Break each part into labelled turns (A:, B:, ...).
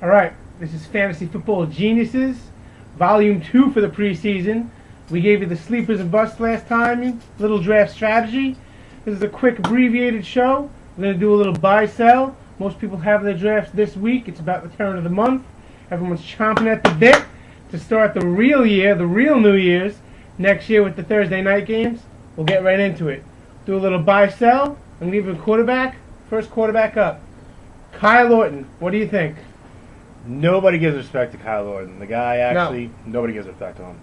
A: All right, this is Fantasy Football Geniuses, Volume 2 for the preseason. We gave you the sleepers and busts last time, little draft strategy. This is a quick abbreviated show. We're going to do a little buy-sell. Most people have their drafts this week. It's about the turn of the month. Everyone's chomping at the bit to start the real year, the real New Year's, next year with the Thursday night games. We'll get right into it. Do a little buy-sell and leave a quarterback. First quarterback up. Kyle Orton, what do you think?
B: Nobody gives respect to Kyle Orton. The guy actually, nobody gives respect to him.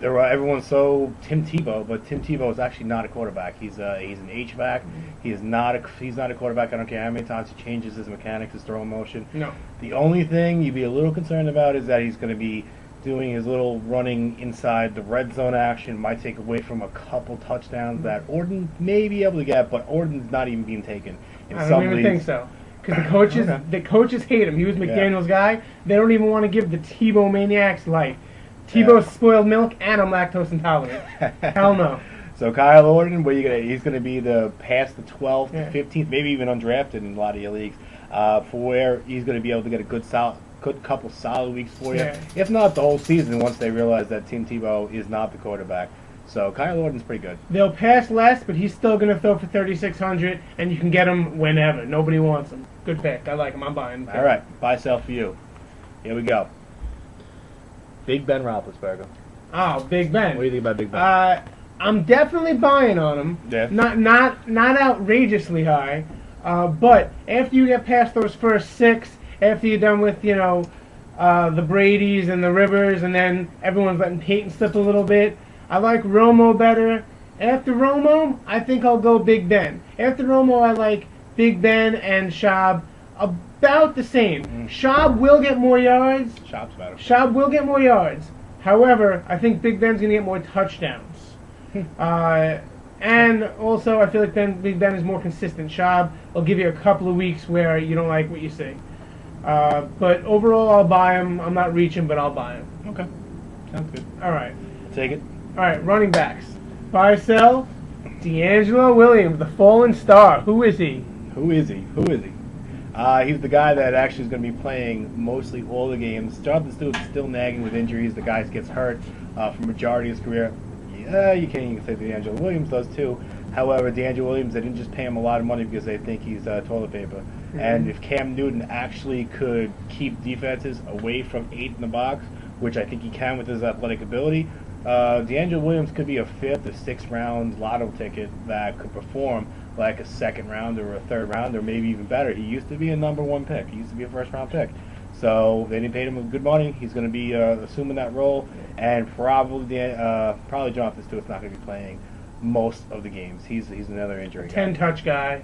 B: Everyone's so Tim Tebow, but Tim Tebow is actually not a quarterback. He's an HVAC. He's not a quarterback. I don't care how many times he changes his mechanics, his throw motion.
A: No.
B: The only thing you'd be a little concerned about is that he's going to be doing his little running inside the red zone action. Might take away from a couple touchdowns that Orton may be able to get, but Orton's not even being taken.
A: I don't even think so. Because the coaches hate him. He was McDaniel's guy. They don't even want to give the Tebow maniacs life. Tebow's spoiled milk, and I'm lactose intolerant. Hell no.
B: So Kyle Orton, he's going to be past the 12th, 15th, maybe even undrafted in a lot of your leagues, for where he's going to be able to get a good couple solid weeks for you.
A: Yeah.
B: If not the whole season, once they realize that Tim Tebow is not the quarterback. So Kyle Orton's pretty good.
A: They'll pass less, but he's still going to throw for 3,600, and you can get him whenever. Nobody wants him. Good pick. I like him. I'm buying him.
B: All right. Buy, sell for you. Here we go. Big Ben Roethlisberger.
A: Oh, Big Ben.
B: What do you think about Big Ben?
A: I'm definitely buying on him.
B: Yeah.
A: Not outrageously high, but after you get past those first six, after you're done with the Bradys and the Rivers, and then everyone's letting Peyton slip a little bit. I like Romo better. After Romo, I think I'll go Big Ben. After Romo, I like Big Ben and Schaub about the same. Schaub will get more yards.
B: Schaub's better.
A: Schaub will get more yards. However, I think Big Ben's going to get more touchdowns. And also, I feel like Big Ben is more consistent. Schaub will give you a couple of weeks where you don't like what you see. But overall, I'll buy him. I'm not reaching, but I'll buy him.
B: Okay. Sounds good.
A: All right.
B: Take it.
A: All right, running backs. Buy, sell, D'Angelo Williams, the fallen star. Who is he?
B: Who is he? He's the guy that actually is going to be playing mostly all the games. Jonathan Stewart's still nagging with injuries. The guy gets hurt for majority of his career. Yeah, you can't even say D'Angelo Williams does too. However, D'Angelo Williams, they didn't just pay him a lot of money because they think he's toilet paper. Mm-hmm. And if Cam Newton actually could keep defenses away from 8 in the box, which I think he can with his athletic ability, D'Angelo Williams could be a 5th or 6th round lotto ticket that could perform like a 2nd round or a 3rd round or maybe even better. He used to be a number 1 pick. He used to be a 1st round pick. So they didn't pay him good money. He's going to be assuming that role, and probably Jonathan Stewart's not going to be playing most of the games. He's another injury guy.
A: 10-touch guy.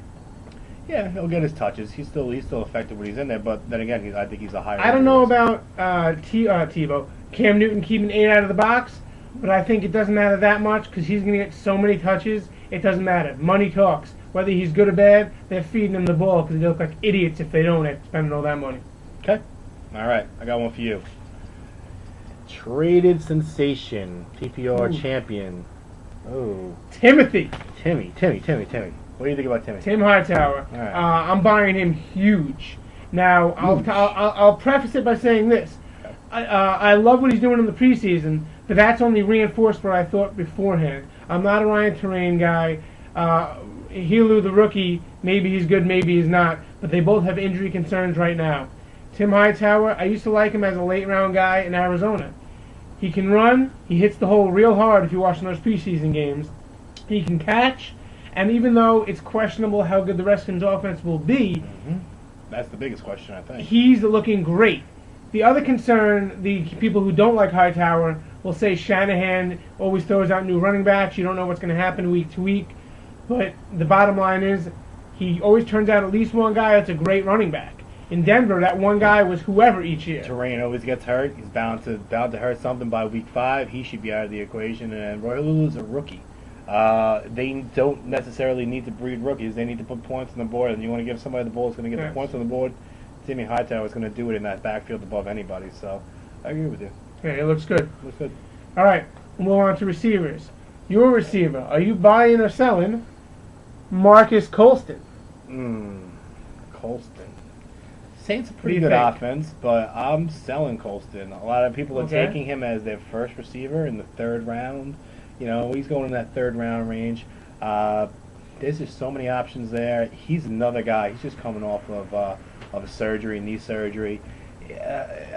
B: Yeah, he'll get his touches. He's still effective when he's in there, but then again, I think he's a higher.
A: I don't know about Tebow. Cam Newton keeping 8 out of the box, but I think it doesn't matter that much because he's going to get so many touches. It doesn't matter. Money talks. Whether he's good or bad, they're feeding him the ball because they look like idiots if they don't after spending all that money.
B: Okay. All right. I got one for you. Traded sensation, PPR champion. Oh.
A: Timmy.
B: What do you think about Timmy?
A: Tim Hightower.
B: All right.
A: I'm buying him huge. Now, I'll preface it by saying this. I love what he's doing in the preseason, but that's only reinforced what I thought beforehand. I'm not a Ryan Terrain guy. Helu, the rookie, maybe he's good, maybe he's not, but they both have injury concerns right now. Tim Hightower, I used to like him as a late-round guy in Arizona. He can run. He hits the hole real hard if you're watching those preseason games. He can catch, and even though it's questionable how good the Redskins' offense will be,
B: that's the biggest question, I think.
A: He's looking great. The other concern, the people who don't like Hightower will say Shanahan always throws out new running backs. You don't know what's going to happen week to week. But the bottom line is he always turns out at least one guy that's a great running back. In Denver, that one guy was whoever each year.
B: Terrain always gets hurt. He's bound to hurt something by week 5. He should be out of the equation. And Roy Lulu's a rookie. They don't necessarily need to breed rookies. They need to put points on the board. And you want to give somebody the ball that's going to get the points on the board. Timmy Hightower is going to do it in that backfield above anybody. So I agree with you.
A: Yeah, it looks good.
B: Looks good.
A: All right, we'll move on to receivers. Your receiver, are you buying or selling Marcus Colston?
B: Colston. Saints a
A: What do
B: pretty
A: you
B: good
A: think?
B: offense, but I'm selling Colston. A lot of people are
A: Okay.
B: taking him as their first receiver in the third round. You know, he's going in that third round range. Uh, there's just so many options there. He's another guy. He's just coming off of a surgery, knee surgery.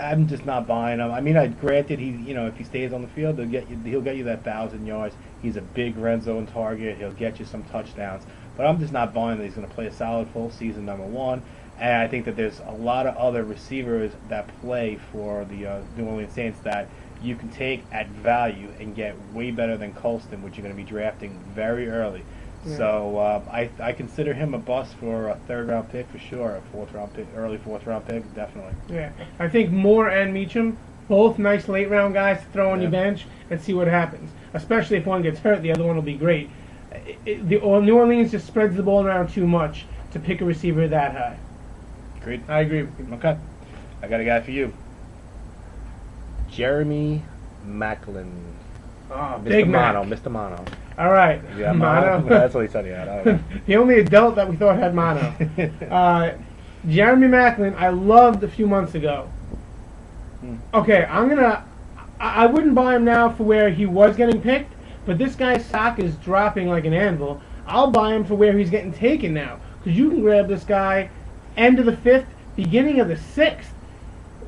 B: I'm just not buying him. I mean, granted, if he stays on the field, he'll get you that 1,000 yards. He's a big red zone target. He'll get you some touchdowns. But I'm just not buying that he's going to play a solid full season, number one. And I think that there's a lot of other receivers that play for the New Orleans Saints that you can take at value and get way better than Colston, which you're going to be drafting very early.
A: Yeah.
B: So I consider him a bust for a third-round pick for sure, a fourth-round pick, early fourth-round pick, definitely.
A: Yeah, I think Moore and Meacham, both nice late-round guys to throw on your bench and see what happens. Especially if one gets hurt, the other one will be great. New Orleans just spreads the ball around too much to pick a receiver that high.
B: Agreed.
A: I agree with you.
B: Okay. I got a guy for you. Jeremy Maclin.
A: Oh,
B: Mr.
A: Big Mac.
B: Mr. Mono.
A: All right.
B: Yeah, Mono. That's what he said. Yeah, I don't know.
A: The only adult that we thought had mono. Jeremy Maclin, I loved a few months ago. Okay, I wouldn't buy him now for where he was getting picked, but this guy's stock is dropping like an anvil. I'll buy him for where he's getting taken now, because you can grab this guy end of the 5th, beginning of the 6th.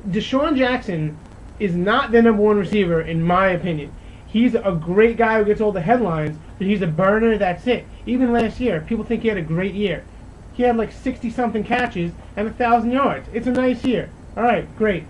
A: Deshaun Jackson is not the number one receiver, in my opinion. He's a great guy who gets all the headlines, but he's a burner, that's it. Even last year, people think he had a great year. He had like 60-something catches and 1,000 yards. It's a nice year. All right, great.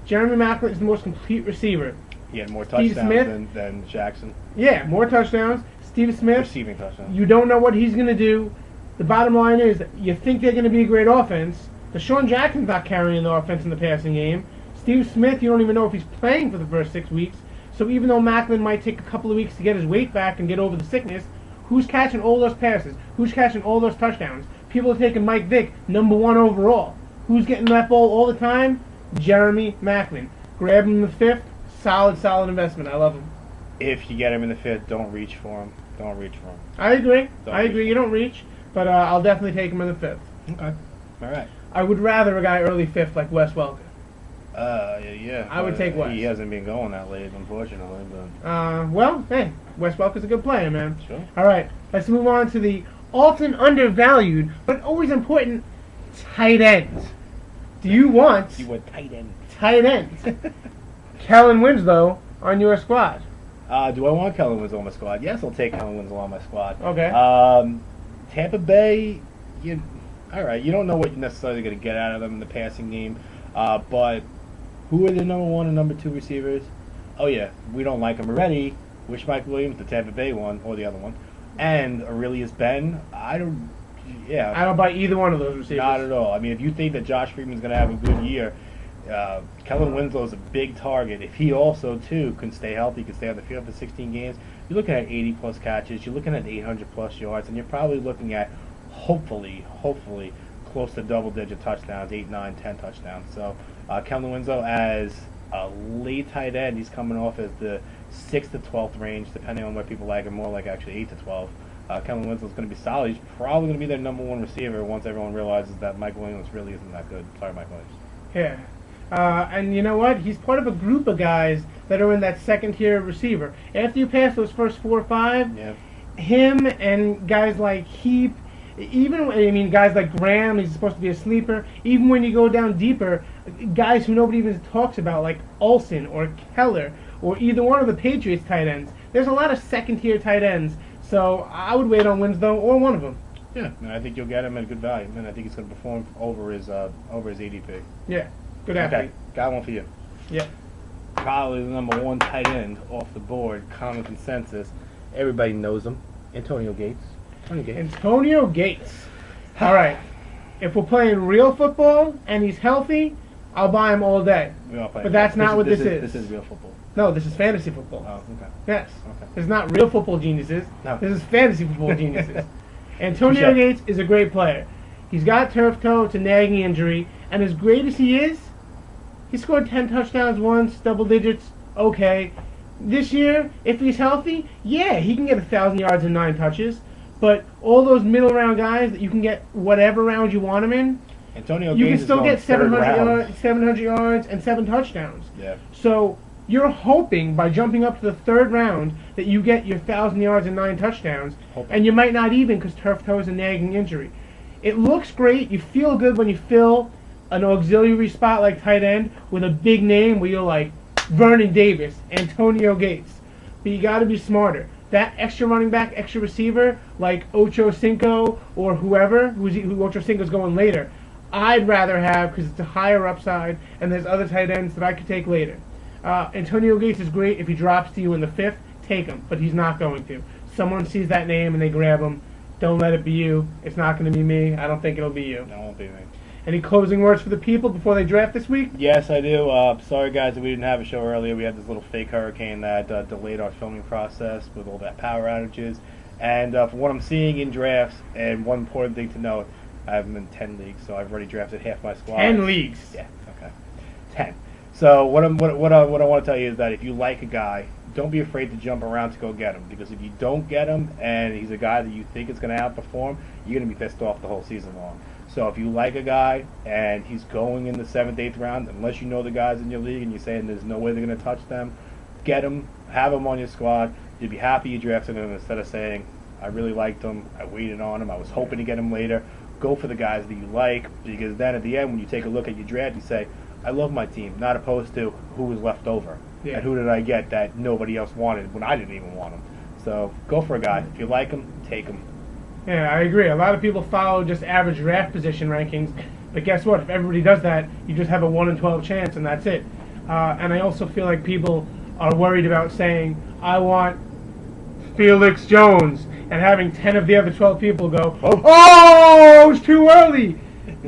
A: Jeremy Maclin is the most complete receiver.
B: He had more
A: Steve
B: touchdowns
A: Smith.
B: than Jackson.
A: Yeah, more touchdowns. Steve Smith,
B: Receiving touchdowns.
A: you don't know what he's going to do. The bottom line is you think they're going to be a great offense. Deshaun Jackson's not carrying the offense in the passing game. Steve Smith, you don't even know if he's playing for the first 6 weeks. So even though Maclin might take a couple of weeks to get his weight back and get over the sickness, who's catching all those passes? Who's catching all those touchdowns? People are taking Mike Vick, number 1 overall. Who's getting that ball all the time? Jeremy Maclin. Grab him in the 5th. Solid investment. I love him.
B: If you get him in the 5th, don't reach for him. Don't reach for him.
A: I agree.
B: Don't
A: I
B: reach.
A: agree. You don't reach, but I'll definitely take him in the 5th.
B: Okay. All right.
A: I would rather a guy early 5th like Wes Welker.
B: Yeah.
A: I would take Wes.
B: He hasn't been going that late, unfortunately. But
A: Well, hey, Wes Welker's a good player, man.
B: sure.
A: All right, let's move on to the often undervalued but always important tight ends. Do you want
B: You went tight end.
A: tight ends? Kellen Winslow on your squad.
B: Do I want Kellen Winslow on my squad? Yes, I'll take Kellen Winslow on my squad.
A: Okay.
B: Tampa Bay, all right. You don't know what you're necessarily going to get out of them in the passing game, but who are the number 1 and number 2 receivers? Oh yeah, we don't like them already. Wish Mike Williams, the Tampa Bay one, or the other one, and Aurelius Ben. I don't
A: buy either one of those receivers.
B: not at all. I mean, if you think that Josh Freeman's going to have a good year, Kellen Winslow is a big target. If he also, too, can stay healthy, can stay on the field for 16 games, you're looking at 80-plus catches, you're looking at 800-plus yards, and you're probably looking at, hopefully, close to double-digit touchdowns, 8, 9, 10 touchdowns. So Kellen Winslow as a late tight end, he's coming off as the 6th to 12th range, depending on what people like him, more like actually 8 to 12. Kellen Winslow's going to be solid. He's probably going to be their number 1 receiver once everyone realizes that Mike Williams really isn't that good. Sorry, Mike Williams.
A: Yeah. And you know what? He's part of a group of guys that are in that second tier of receiver. After you pass those first 4 or 5, him and guys like Heap, guys like Graham, he's supposed to be a sleeper. Even when you go down deeper, guys who nobody even talks about, like Olsen or Keller or either one of the Patriots tight ends. There's a lot of second tier tight ends, so I would wait on Winslow or one of them.
B: Yeah, and I think you'll get him at a good value, and I think he's going to perform over his ADP.
A: Yeah, good athlete.
B: Okay, got one for you.
A: Yeah.
B: Probably the number 1 tight end off the board, common consensus. Everybody knows him. Antonio Gates.
A: Antonio Gates. All right. If we're playing real football and he's healthy, I'll buy him all day. But that's not what this is.
B: This is real football.
A: No, this is fantasy football.
B: Oh, okay.
A: Yes.
B: Okay.
A: It's not real football geniuses.
B: No.
A: This is fantasy football geniuses. Antonio
B: Touche.
A: Gates is a great player. He's got turf toe. It's a nagging injury. And as great as he is, he scored 10 touchdowns once, double digits. Okay. This year, if he's healthy, yeah, he can get 1,000 yards and 9 touches. But all those middle round guys that you can get whatever round you want him in,
B: Antonio
A: you
B: Gates
A: can
B: is
A: still
B: going
A: get 700
B: third round.
A: yards, 700 yards and 7 touchdowns.
B: Yeah.
A: So you're hoping by jumping up to the third round that you get your 1,000 yards and 9 touchdowns, and you might not even because turf toe is a nagging injury. It looks great. You feel good when you fill an auxiliary spot like tight end with a big name where you're like Vernon Davis, Antonio Gates. But you got to be smarter. That extra running back, extra receiver like Ocho Cinco or whoever, who Ocho Cinco's going later, I'd rather have because it's a higher upside and there's other tight ends that I could take later. Antonio Gates is great. If he drops to you in the 5th, take him, but he's not going to. Someone sees that name and they grab him. Don't let it be you. It's not going to be me. I don't think it'll be you.
B: No, it won't be me.
A: Any closing words for the people before they draft this week?
B: Yes, I do. Sorry, guys, that we didn't have a show earlier. We had this little fake hurricane that delayed our filming process with all that power outages. And from what I'm seeing in drafts, and one important thing to note, I have them in 10 leagues, so I've already drafted half my squad.
A: 10 leagues?
B: Yeah, okay. 10. So what I want to tell you is that if you like a guy, don't be afraid to jump around to go get him. Because if you don't get him and he's a guy that you think is going to outperform, you're going to be pissed off the whole season long. So if you like a guy and he's going in the 7th, 8th round, unless you know the guys in your league and you're saying there's no way they're going to touch them, get him, have him on your squad. You'll be happy you drafted him instead of saying, I really liked him, I waited on him, I was hoping to get him later. Go for the guys that you like, because then at the end when you take a look at your draft, you say, I love my team, not opposed to who was left over. Yeah. And who did I get that nobody else wanted when I didn't even want him. So go for a guy. If you like him, take him.
A: Yeah, I agree. A lot of people follow just average draft position rankings, but guess what? If everybody does that, you just have a 1 in 12 chance, and that's it. And I also feel like people are worried about saying, I want Felix Jones, and having 10 of the other 12 people go, oh, it's too early.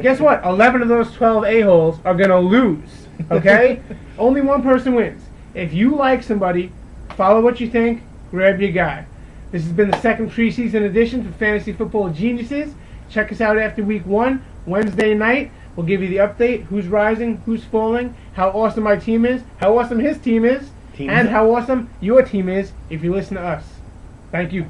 A: Guess what? 11 of those 12 a-holes are going to lose, okay? Only one person wins. If you like somebody, follow what you think, grab your guy. This has been the second preseason edition for Fantasy Football Geniuses. Check us out after week 1, Wednesday night. We'll give you the update, who's rising, who's falling, how awesome my team is, how awesome his team is, and how awesome your team is if you listen to us. Thank you.